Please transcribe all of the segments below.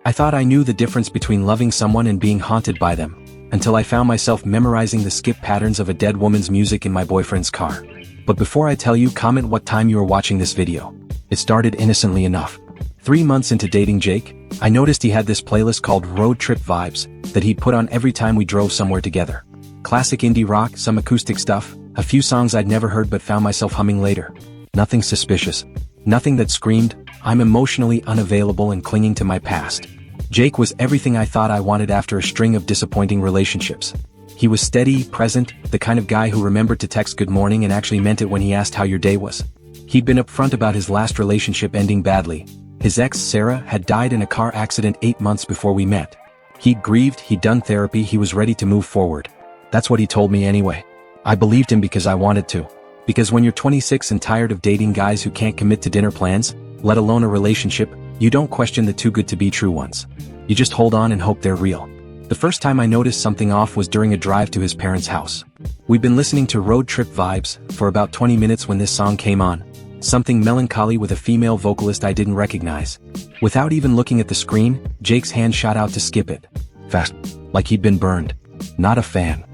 I thought I knew the difference between loving someone and being haunted by them, until I found myself memorizing the skip patterns of a dead woman's music in my boyfriend's car. But before I tell you, comment what time you are watching this video. It started innocently enough. 3 months into dating Jake, I noticed he had this playlist called Road Trip Vibes that he'd put on every time we drove somewhere together. Classic indie rock, some acoustic stuff, a few songs I'd never heard but found myself humming later. Nothing suspicious. Nothing that screamed, I'm emotionally unavailable and clinging to my past. Jake was everything I thought I wanted after a string of disappointing relationships. He was steady, present, the kind of guy who remembered to text good morning and actually meant it when he asked how your day was. He'd been upfront about his last relationship ending badly. His ex, Sarah, had died in a car accident 8 months before we met. He'd grieved, he'd done therapy, he was ready to move forward. That's what he told me anyway. I believed him because I wanted to. Because when you're 26 and tired of dating guys who can't commit to dinner plans, let alone a relationship, you don't question the too good to be true ones. You just hold on and hope they're real. The first time I noticed something off was during a drive to his parents' house. We'd been listening to Road Trip Vibes for about 20 minutes when this song came on. Something melancholy with a female vocalist I didn't recognize. Without even looking at the screen, Jake's hand shot out to skip it. Fast. Like he'd been burned. Not a fan.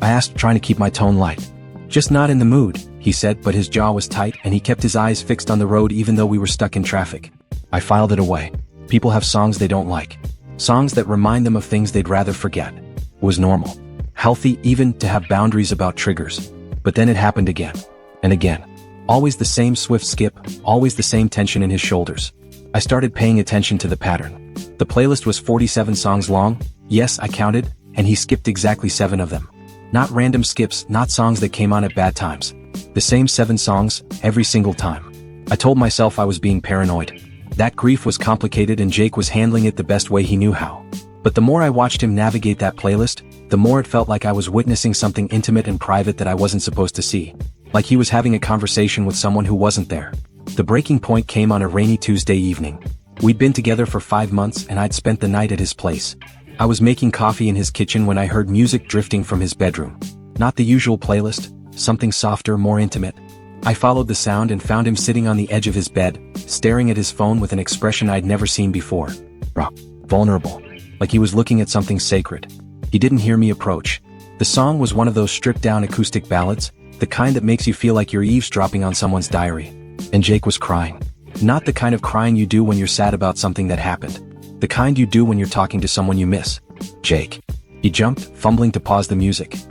I asked, trying to keep my tone light. Just not in the mood, he said, but his jaw was tight and he kept his eyes fixed on the road even though we were stuck in traffic. I filed it away. People have songs they don't like. Songs that remind them of things they'd rather forget. It was normal. Healthy even to have boundaries about triggers. But then it happened again. And again. Always the same swift skip, always the same tension in his shoulders. I started paying attention to the pattern. The playlist was 47 songs long, yes, I counted, and he skipped exactly 7 of them. Not random skips, not songs that came on at bad times. The same 7 songs, every single time. I told myself I was being paranoid. That grief was complicated and Jake was handling it the best way he knew how. But the more I watched him navigate that playlist, the more it felt like I was witnessing something intimate and private that I wasn't supposed to see. Like he was having a conversation with someone who wasn't there. The breaking point came on a rainy Tuesday evening. We'd been together for 5 months and I'd spent the night at his place. I was making coffee in his kitchen when I heard music drifting from his bedroom. Not the usual playlist, something softer, more intimate. I followed the sound and found him sitting on the edge of his bed, staring at his phone with an expression I'd never seen before. Raw. Vulnerable. Like he was looking at something sacred. He didn't hear me approach. The song was one of those stripped-down acoustic ballads, the kind that makes you feel like you're eavesdropping on someone's diary. And Jake was crying. Not the kind of crying you do when you're sad about something that happened. The kind you do when you're talking to someone you miss. Jake. He jumped, fumbling to pause the music.